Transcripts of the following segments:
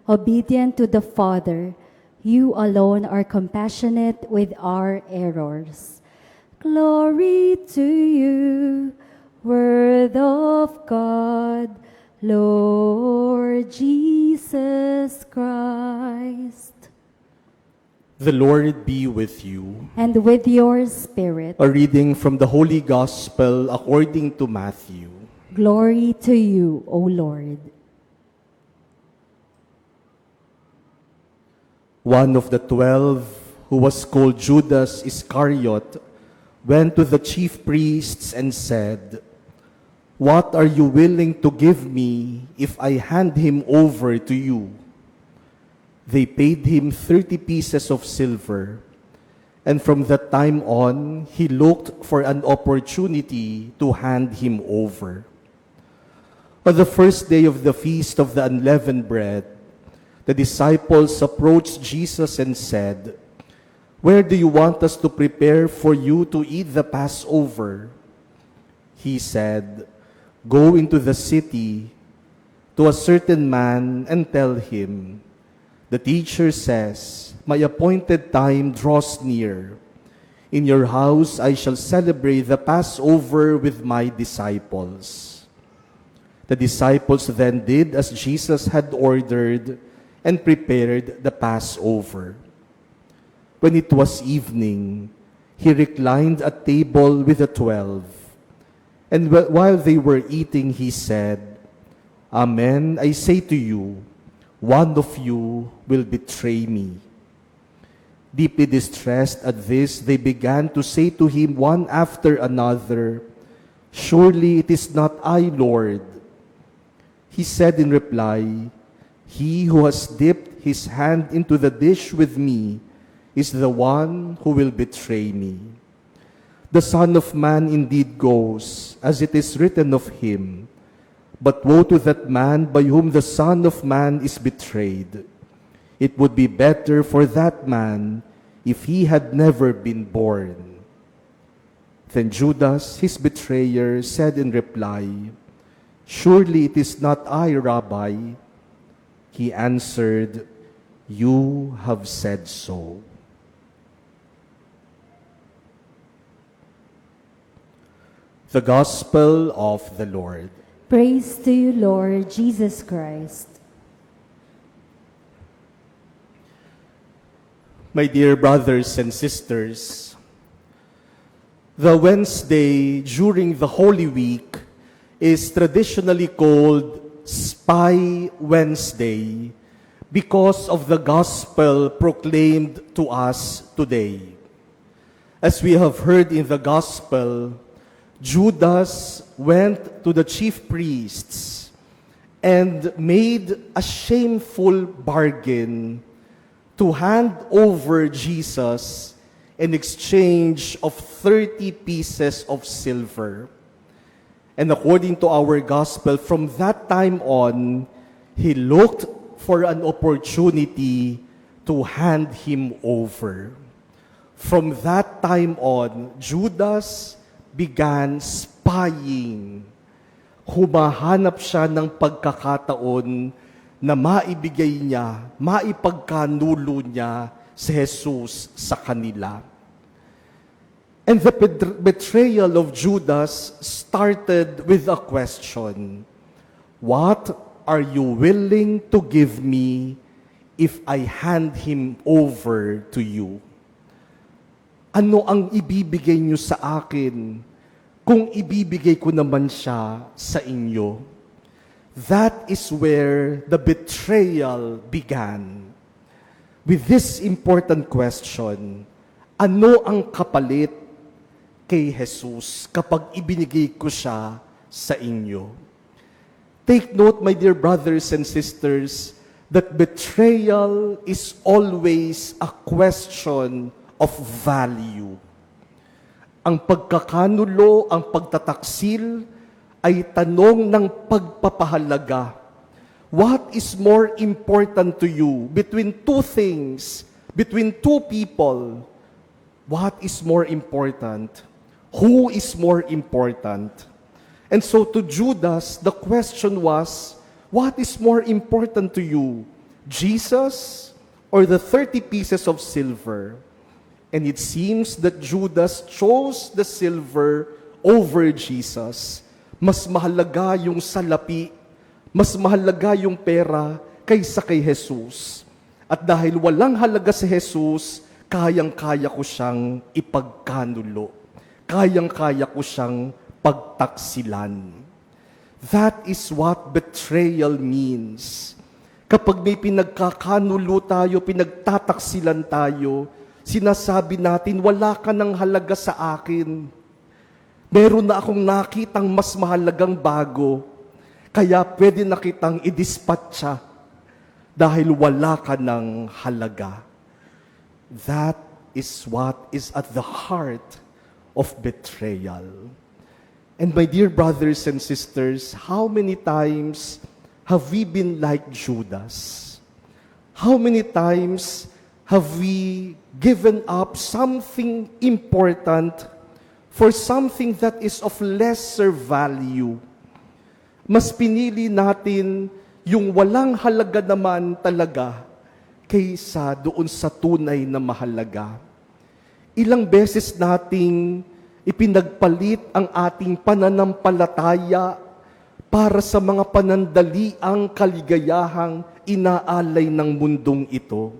obedient to the Father, you alone are compassionate with our errors. Glory to you, Word of God, Lord Jesus Christ. The Lord be with you. And with your spirit, A reading from the Holy Gospel according to Matthew. glory to you, O Lord. One of the 12, who was called Judas Iscariot, went to the chief priests and said, "What are you willing to give me if I hand him over to you?" They paid him 30 pieces of silver, and from that time on, he looked for an opportunity to hand him over. On the first day of the feast of the unleavened bread, the disciples approached Jesus and said, "Where do you want us to prepare for you to eat the Passover?" He said, "Go into the city to a certain man and tell him, 'The teacher says, my appointed time draws near. In your house I shall celebrate the Passover with my disciples.'" The disciples then did as Jesus had ordered and prepared the Passover. When it was evening, he reclined at table with the 12. And while they were eating, he said, "Amen, I say to you, one of you will betray me." Deeply distressed at this, they began to say to him one after another, "Surely it is not I, Lord." He said in reply, "He who has dipped his hand into the dish with me is the one who will betray me. The Son of Man indeed goes, as it is written of him, but woe to that man by whom the Son of Man is betrayed. It would be better for that man if he had never been born." Then Judas, his betrayer, said in reply, "Surely it is not I, Rabbi." He answered, "You have said so." The Gospel of the Lord. Praise to you, Lord Jesus Christ. My dear brothers and sisters, the Wednesday during the Holy Week is traditionally called Spy Wednesday because of the gospel proclaimed to us today. As we have heard in the gospel, Judas went to the chief priests and made a shameful bargain to hand over Jesus in exchange of 30 pieces of silver. And according to our gospel, from that time on, he looked for an opportunity to hand him over. From that time on, Judas began spying. Humahanap siya ng pagkakataon na maibigay niya, maipagkanulo niya si Jesus sa kanila. And the betrayal of Judas started with a question: "What are you willing to give me if I hand him over to you?" Ano ang ibibigay niyo sa akin kung ibibigay ko naman siya sa inyo? That is where the betrayal began. With this important question, ano ang kapalit kay Jesus kapag ibinigay ko siya sa inyo? Take note, my dear brothers and sisters, that betrayal is always a question of value. Ang pagkakanulo, ang pagtataksil ay tanong ng pagpapahalaga. What is more important to you between two things, between two people? What is more important? Who is more important? And so to Judas, the question was, what is more important to you? Jesus or the 30 pieces of silver? And it seems that Judas chose the silver over Jesus. Mas mahalaga yung salapi, mas mahalaga yung pera kaysa kay Jesus. At dahil walang halaga si Jesus, kayang-kaya ko siyang ipagkanulo. Kayang-kaya ko siyang pagtaksilan. That is what betrayal means. Kapag may pinagkakanulo tayo, pinagtataksilan tayo, sinasabi natin, wala ka ng halaga sa akin. Meron na akong nakitang mas mahalagang bago, kaya pwede na kitang idispatcha dahil wala ka ng halaga. That is what is at the heart of betrayal. And my dear brothers and sisters, how many times have we been like Judas? How many times have we given up something important for something that is of lesser value? Mas pinili natin yung walang halaga naman talaga kaysa doon sa tunay na mahalaga. Ilang beses nating ipinagpalit ang ating pananampalataya para sa mga panandaliang kaligayahang inaalay ng mundong ito.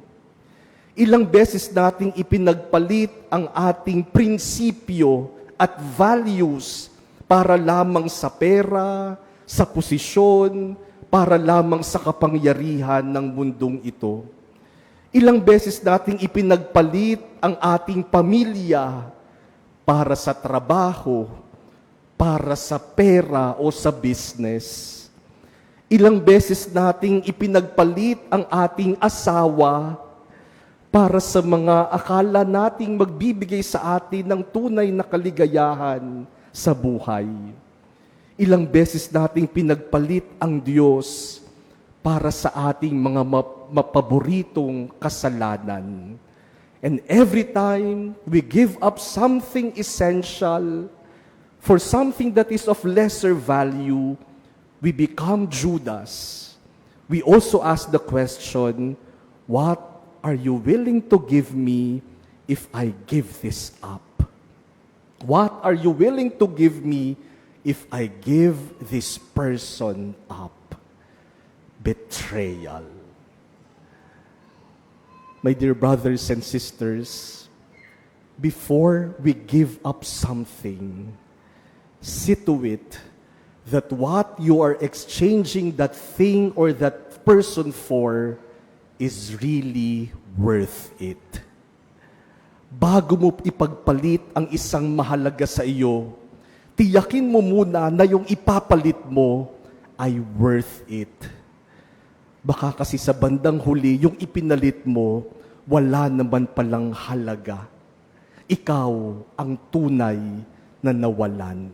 Ilang beses nating ipinagpalit ang ating prinsipyo at values para lamang sa pera, sa posisyon, para lamang sa kapangyarihan ng mundong ito. Ilang beses nating ipinagpalit ang ating pamilya para sa trabaho, para sa pera o sa business. Ilang beses nating ipinagpalit ang ating asawa para sa mga akala nating magbibigay sa atin ng tunay na kaligayahan sa buhay. Ilang beses nating pinagpalit ang Diyos para sa ating mga mapaboritong kasalanan. And every time we give up something essential for something that is of lesser value, we become Judas. We also ask the question, what are you willing to give me if I give this up? What are you willing to give me if I give this person up? Betrayal. My dear brothers and sisters, before we give up something, see to it that what you are exchanging that thing or that person for is really worth it. Bago mo ipagpalit ang isang mahalaga sa iyo, tiyakin mo muna na yung ipapalit mo ay worth it. Baka kasi sa bandang huli, yung ipinalit mo, wala naman palang halaga. Ikaw ang tunay na nawalan.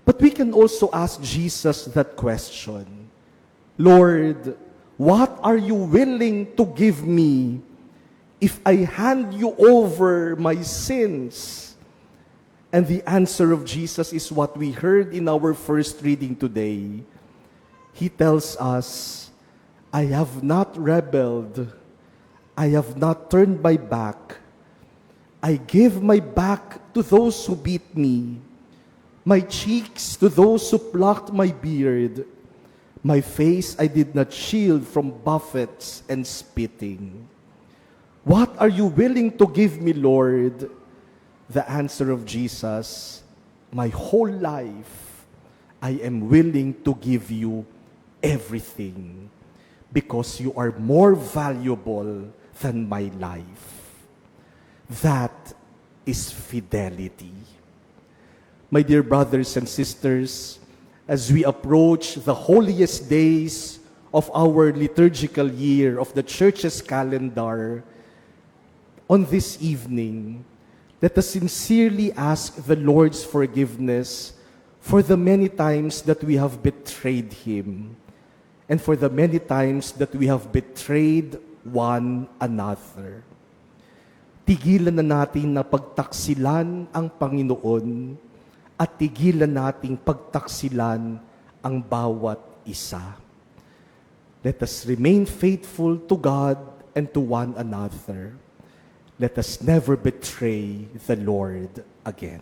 But we can also ask Jesus that question, Lord, what are you willing to give me if I hand you over my sins? And the answer of Jesus is what we heard in our first reading today. He tells us, I have not rebelled. I have not turned my back. I give my back to those who beat me, my cheeks to those who plucked my beard. My face I did not shield from buffets and spitting. What are you willing to give me, Lord? The answer of Jesus, my whole life, I am willing to give you everything because you are more valuable than my life. That is fidelity. My dear brothers and sisters, as we approach the holiest days of our liturgical year of the Church's calendar, on this evening, let us sincerely ask the Lord's forgiveness for the many times that we have betrayed Him and for the many times that we have betrayed one another. Tigilan na natin na pagtaksilan ang Panginoon at tigilan nating pagtaksilan ang bawat isa. Let us remain faithful to God and to one another. Let us never betray the Lord again.